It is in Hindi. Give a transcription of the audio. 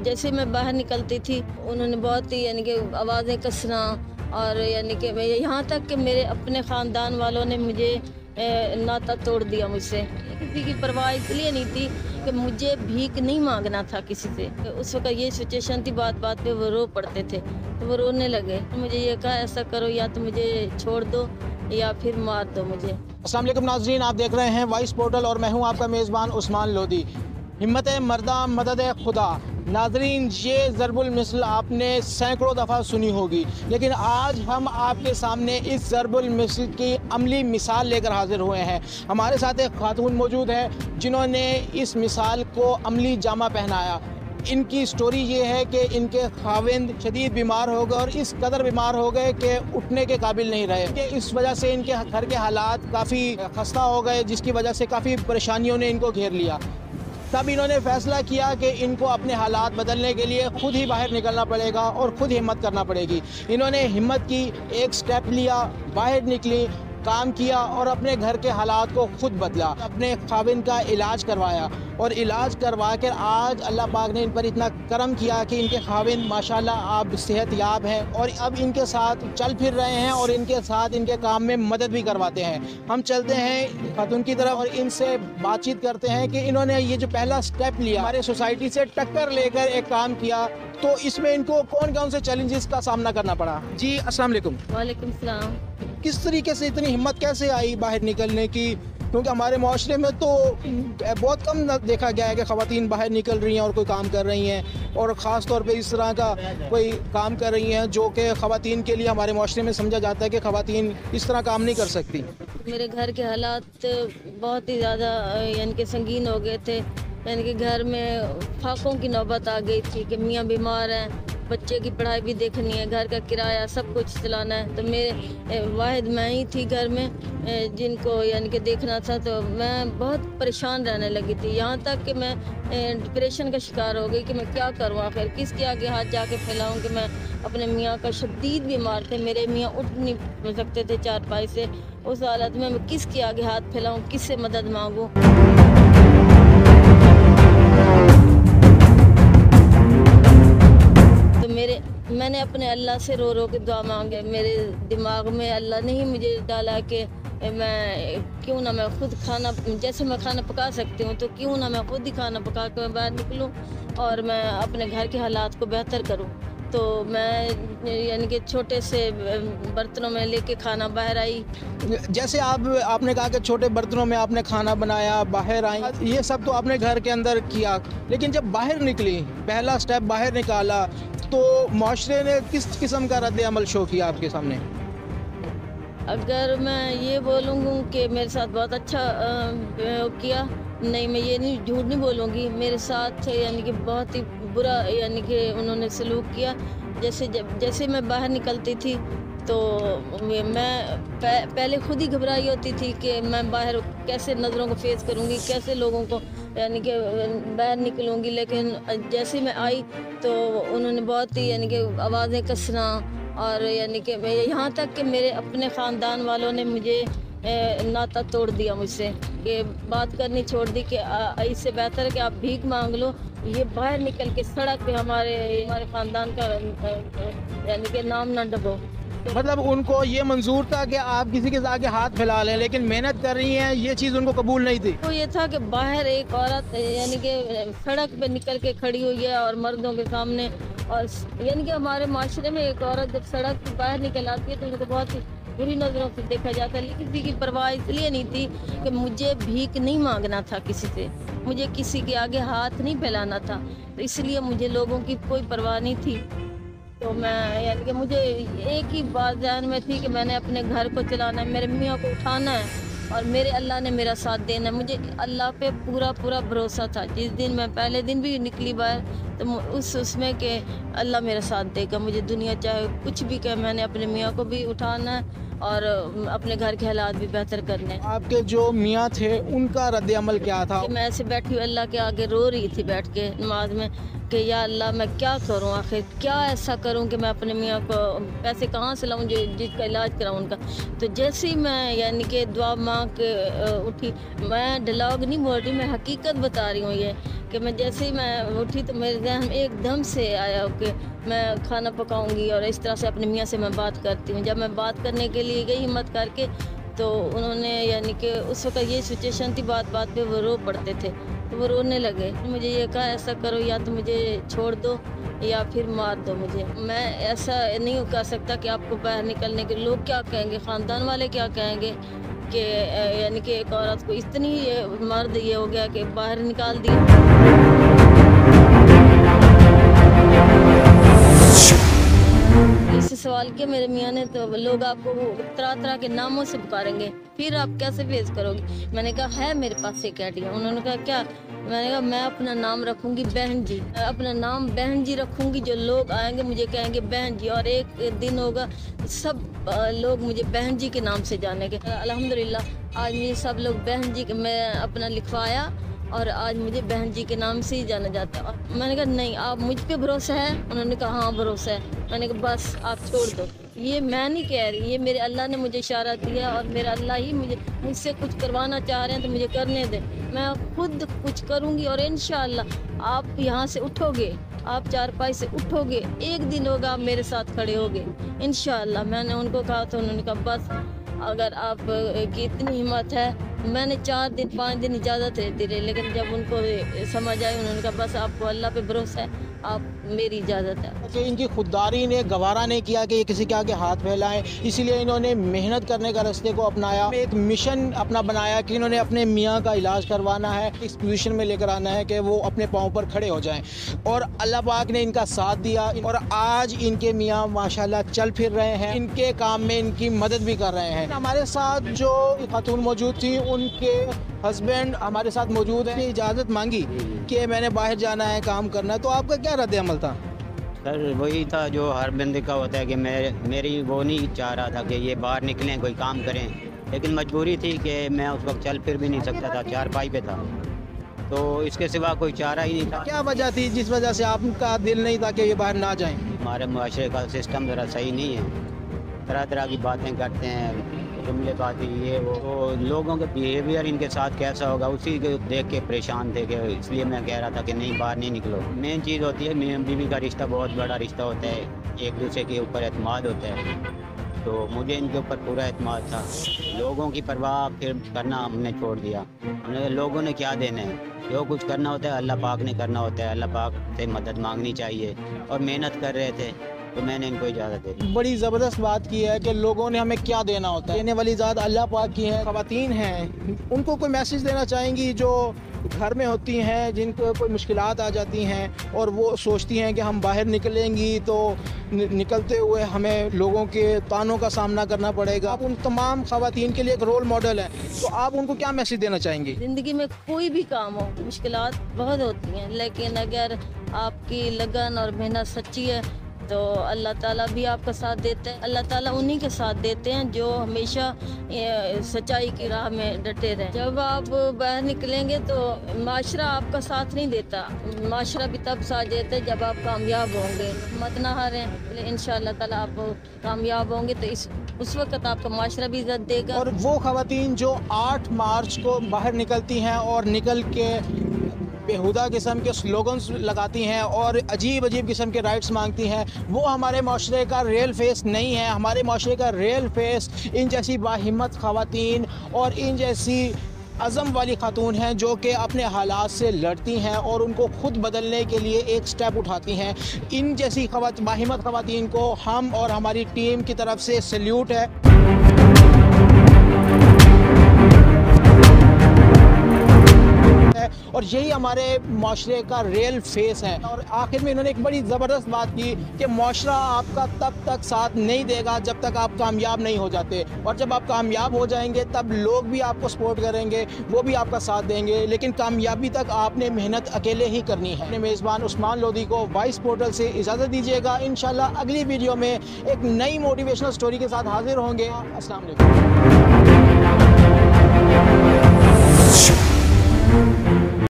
जैसे मैं बाहर निकलती थी उन्होंने बहुत ही यानी कि आवाज़ें कसना और यानी कि यहाँ तक कि मेरे अपने ख़ानदान वालों ने मुझे नाता तोड़ दिया मुझसे। किसी की परवाह इसलिए नहीं थी कि मुझे भीख नहीं मांगना था किसी से। उस वक्त ये सिचुएशन थी, बात बात पे वो रो पड़ते थे तो वो रोने लगे। तो मुझे ये कहा ऐसा करो या तो मुझे छोड़ दो या फिर मार दो मुझे। अस्सलाम वालेकुम नाज़रीन, आप देख रहे हैं वॉइस पोर्टल और मैं हूं आपका मेज़बान उस्मान लोधी। हिम्मत मर्दा मदद खुदा। नाज़रीन, ये ज़रबुल मिसल आपने सैकड़ों दफ़ा सुनी होगी, लेकिन आज हम आपके सामने इस ज़रबुल मिसल की अमली मिसाल लेकर हाजिर हुए हैं। हमारे साथ एक खातून मौजूद है जिन्होंने इस मिसाल को अमली जामा पहनाया। इनकी स्टोरी ये है कि इनके खाविंद शदीद बीमार हो गए और इस कदर बीमार हो गए कि उठने के काबिल नहीं रहे कि इस वजह से इनके घर के हालात काफ़ी खस्ता हो गए, जिसकी वजह से काफ़ी परेशानियों ने इनको घेर लिया। तब इन्होंने फ़ैसला किया कि इनको अपने हालात बदलने के लिए ख़ुद ही बाहर निकलना पड़ेगा और ख़ुद हिम्मत करना पड़ेगी। इन्होंने हिम्मत की, एक स्टेप लिया, बाहर निकली, काम किया और अपने घर के हालात को खुद बदला। अपने खाविंद का इलाज करवाया और इलाज करवा कर आज अल्लाह पाक ने इन पर इतना करम किया कि इनके खाविंद माशाल्लाह आप सेहत याब हैं और अब इनके साथ चल फिर रहे हैं और इनके साथ इनके काम में मदद भी करवाते हैं। हम चलते हैं खातून की तरफ और इनसे बातचीत करते हैं कि इन्होंने ये जो पहला स्टेप लिया, हमारे सोसाइटी से टक्कर लेकर एक काम किया, तो इसमें इनको कौन कौन से चैलेंजेस का सामना करना पड़ा। जी अस्सलाम वालेकुम। वालेकुम सलाम। किस तरीके से इतनी हिम्मत कैसे आई बाहर निकलने की, क्योंकि हमारे माशरे में तो बहुत कम देखा गया है कि ख़वातीन बाहर निकल रही हैं और कोई काम कर रही हैं, और ख़ास तौर पे इस तरह का कोई काम कर रही हैं जो कि ख़वातीन के लिए हमारे माशरे में समझा जाता है कि ख़वातीन इस तरह काम नहीं कर सकती। मेरे घर के हालात बहुत ही ज़्यादा यानी कि संगीन हो गए थे। यानी कि घर में फाकों की नौबत आ गई थी कि मियाँ बीमार हैं, बच्चे की पढ़ाई भी देखनी है, घर का किराया सब कुछ चलाना है। तो मेरे वाहिद मैं ही थी घर में जिनको यानी कि देखना था, तो मैं बहुत परेशान रहने लगी थी। यहाँ तक कि मैं डिप्रेशन का शिकार हो गई कि मैं क्या करूँ, आखिर किसके आगे हाथ जाके फैलाऊँ कि मैं अपने मियाँ का शदीद बीमार थे, मेरे मियाँ उठ नहीं सकते थे चारपाई से। उस हालत में मैं किसके आगे हाथ फैलाऊँ, किससे मदद मांगूँ। मैंने अपने अल्लाह से रो रो के दुआ मांगे। मेरे दिमाग में अल्लाह ने ही मुझे डाला कि मैं क्यों ना मैं खुद खाना, जैसे मैं खाना पका सकती हूँ तो क्यों ना मैं खुद ही खाना पका कर बाहर निकलूँ और मैं अपने घर के हालात को बेहतर करूँ। तो मैं यानी कि छोटे से बर्तनों में लेके खाना बाहर आई। जैसे आपने कहा कि छोटे बर्तनों में आपने खाना बनाया, बाहर आई, ये सब तो आपने घर के अंदर किया, लेकिन जब बाहर निकली, पहला स्टेप बाहर निकाला, तो माशरे ने किस किस्म का रद्द अमल शो किया आपके सामने? अगर मैं ये बोलूँगी कि मेरे साथ बहुत अच्छा किया, नहीं मैं ये नहीं झूठ नहीं बोलूँगी, मेरे साथ यानी कि बहुत ही बुरा यानी कि उन्होंने सलूक किया। जैसे मैं बाहर निकलती थी तो मैं पहले खुद ही घबराई होती थी कि मैं बाहर कैसे नज़रों को फेस करूँगी, कैसे लोगों को यानी कि बाहर निकलूँगी। लेकिन जैसे मैं आई तो उन्होंने बहुत ही यानी कि आवाज़ें कसना और यानी कि यहाँ तक कि मेरे अपने ख़ानदान वालों ने मुझे नाता तोड़ दिया मुझसे, कि बात करनी छोड़ दी कि इससे बेहतर है कि आप भीख मांग लो, ये बाहर निकल के सड़क पे हमारे ख़ानदान का यानी कि नाम ना डबो। मतलब उनको ये मंजूर था कि आप किसी के आगे हाथ फैला लें, लेकिन मेहनत कर रही हैं ये चीज़ उनको कबूल नहीं थी। तो ये था कि बाहर एक औरत यानी कि सड़क पे निकल के खड़ी हुई है और मर्दों के सामने, और यानी कि हमारे माशरे में एक औरत जब सड़क पे बाहर निकल आती है तो उनको बहुत ही बुरी नज़रों से देखा जाता है। लेकिन किसी की परवाह इसलिए नहीं थी कि मुझे भीख नहीं मांगना था किसी से, मुझे किसी के आगे हाथ नहीं फैलाना था, तो इसलिए मुझे लोगों की कोई परवाह नहीं थी। तो मैं यानी कि मुझे एक ही बात ध्यान में थी कि मैंने अपने घर को चलाना है, मेरे मियाँ को उठाना है और मेरे अल्लाह ने मेरा साथ देना है। मुझे अल्लाह पे पूरा भरोसा था। जिस दिन मैं पहले दिन भी निकली बाहर तो उसमें कि अल्लाह मेरा साथ देगा, मुझे दुनिया चाहे कुछ भी कहे, मैंने अपने मियाँ को भी उठाना है और अपने घर के हालात भी बेहतर करने। आपके जो मियाँ थे उनका रद्द अमल क्या था? मैं ऐसे बैठी अल्लाह के आगे रो रही थी बैठ के नमाज में कि या अल्लाह मैं क्या करूं, आखिर क्या ऐसा करूं कि मैं अपने मियाँ को पैसे कहाँ से लाऊं जिसका इलाज कराऊं उनका। तो जैसे ही मैं यानी कि दुआ मांग के उठी, मैं डायलॉग नहीं बोल रही, मैं हकीकत बता रही हूँ ये, कि मैं जैसे ही मैं उठी तो मेरे जहन में एकदम से आया कि मैं खाना पकाऊंगी और इस तरह से अपने मियाँ से मैं बात करती हूँ। जब मैं बात करने के लिए गई हिम्मत करके, तो उन्होंने यानी कि उस वक्त ये सिचुएशन थी, बात बात पे वो रो पड़ते थे, तो वो रोने लगे। मुझे ये कहा ऐसा करो या तो मुझे छोड़ दो या फिर मार दो मुझे। मैं ऐसा नहीं कर सकता कि आपको बाहर निकलने के लोग क्या कहेंगे, ख़ानदान वाले क्या कहेंगे कि यानी कि एक औरत को इतनी मर्द ये हो गया कि बाहर निकाल दिया। इस सवाल के मेरे मियाँ ने, तो लोग आपको तरह तरह के नामों से पुकारेंगे, फिर आप कैसे फेस करोगे। मैंने कहा है मेरे पास एक आइडिया। उन्होंने कहा क्या। मैंने कहा मैं अपना नाम रखूंगी बहन जी, अपना नाम बहन जी रखूंगी। जो लोग आएंगे मुझे कहेंगे बहन जी, और एक दिन होगा सब लोग मुझे बहन जी के नाम से जानेंगे। अल्हम्दुलिल्लाह आज मुझे सब लोग बहन जी मैं अपना लिखवाया और आज मुझे बहन जी के नाम से ही जाना जाता है। और मैंने कहा नहीं, आप मुझ पे भरोसा है। उन्होंने कहा हाँ भरोसा है। मैंने कहा बस आप छोड़ दो। ये मैं नहीं कह रही, ये मेरे अल्लाह ने मुझे इशारा दिया और मेरा अल्लाह ही मुझसे कुछ करवाना चाह रहे हैं तो मुझे करने दें। मैं खुद कुछ करूँगी और इंशाअल्लाह आप यहाँ से उठोगे, आप चारपाई से उठोगे, एक दिन होगा आप मेरे साथ खड़े होगे इंशाअल्लाह। मैंने उनको कहा तो उन्होंने कहा बस अगर आप की इतनी हिम्मत है। मैंने 4 दिन 5 दिन इजाज़त देती रही, लेकिन जब उनको समझ आई उन्होंने कहा बस आपको अल्लाह पे भरोसा है, आप मेरी इजाज़त है। कि इनकी खुददारी ने गवारा नहीं किया कि ये किसी के आगे हाथ फैलाएं, इसीलिए इन्होंने मेहनत करने का रास्ते को अपनाया, एक मिशन अपना बनाया कि इन्होंने अपने मियाँ का इलाज करवाना है, इस पोजीशन में लेकर आना है कि वो अपने पाँव पर खड़े हो जाएं। और अल्लाह पाक ने इनका साथ दिया और आज इनके मियाँ माशाल्लाह चल फिर रहे हैं, इनके काम में इनकी मदद भी कर रहे हैं। हमारे साथ जो खातून मौजूद थी, उनके हस्बैंड हमारे साथ मौजूद हैं। इजाज़त मांगी कि मैंने बाहर जाना है, काम करना है, तो आपका क्या रद्द अमल था? सर वही था जो हर बंदे का होता है कि मेरी वो नहीं चाह रहा था कि ये बाहर निकलें कोई काम करें, लेकिन मजबूरी थी कि मैं उस वक्त चल फिर भी नहीं सकता था, चारपाई पे था, तो इसके सिवा कोई चारा ही नहीं था। क्या वजह थी जिस वजह से आपका दिल नहीं था कि ये बाहर ना जाएं? हमारे मुआशरे का सिस्टम ज़रा सही नहीं है, तरह तरह की बातें करते हैं, जुमलेबाजी ये वो, तो लोगों के बिहेवियर इनके साथ कैसा होगा उसी को देख के परेशान थे कि इसलिए मैं कह रहा था कि नहीं बाहर नहीं निकलो। मेन चीज़ होती है मियां बीवी का रिश्ता बहुत बड़ा रिश्ता होता है, एक दूसरे के ऊपर एतमाद होता है, तो मुझे इनके ऊपर पूरा एतमाद था। लोगों की परवाह फिर करना हमने छोड़ दिया। हमने लोगों ने क्या देना है, जो कुछ करना होता है अल्लाह पाक ने करना होता है, अल्लाह पाक से मदद मांगनी चाहिए, और मेहनत कर रहे थे तो मैंने इनको इजाज़त दे दी। बड़ी ज़बरदस्त बात की है कि लोगों ने हमें क्या देना होता है, देने वाली ज़ात अल्लाह पाक की है। ख़वातीन हैं, उनको कोई मैसेज देना चाहेंगी जो घर में होती हैं, जिनको कोई मुश्किलात आ जाती हैं और वो सोचती हैं कि हम बाहर निकलेंगी तो निकलते हुए हमें लोगों के तानों का सामना करना पड़ेगा। आप उन तमाम ख़वातीन के लिए एक रोल मॉडल हैं, तो आप उनको क्या मैसेज देना चाहेंगी? ज़िंदगी में कोई भी काम हो, मुश्किलात बहुत होती हैं, लेकिन अगर आपकी लगन और मेहनत सच्ची है तो अल्लाह ताला भी आपका साथ देते हैं। अल्लाह ताला उन्हीं के साथ देते हैं जो हमेशा सच्चाई की राह में डटे रहें। जब आप बाहर निकलेंगे तो माशरा आपका साथ नहीं देता, माशरा भी तब साथ देता है जब आप कामयाब होंगे। मत ना हारें, इंशाअल्लाह ताला आप कामयाब होंगे तो उस वक्त आपका माशरा भी इज्जत देगा। और वो ख़वातीन जो 8 मार्च को बाहर निकलती हैं और निकल के बेहुदा किस्म के स्लोगन्स लगाती हैं और अजीब अजीब किस्म के राइट्स मांगती हैं, वो हमारे माशरे का रियल फेस नहीं है। हमारे माशरे का रियल फेस इन जैसी बाहिम्मत ख़वातीन और इन जैसी अज़म वाली खातून हैं जो कि अपने हालात से लड़ती हैं और उनको ख़ुद बदलने के लिए एक स्टेप उठाती हैं। इन जैसी बाहिम्मत ख़वातीन को हम और हमारी टीम की तरफ से सल्यूट है। और यही हमारे माशरे का रियल फेस है। और आखिर में इन्होंने एक बड़ी ज़बरदस्त बात की कि माशरा आपका तब तक साथ नहीं देगा जब तक आप कामयाब नहीं हो जाते, और जब आप कामयाब हो जाएंगे तब लोग भी आपको सपोर्ट करेंगे, वो भी आपका साथ देंगे, लेकिन कामयाबी तक आपने मेहनत अकेले ही करनी है। अपने मेज़बान उस्मान लोधी को वॉइस पोर्टल से इजाज़त दीजिएगा। इंशाल्लाह अगली वीडियो में एक नई मोटिवेशनल स्टोरी के साथ हाजिर होंगे। अस्सलाम वालेकुम।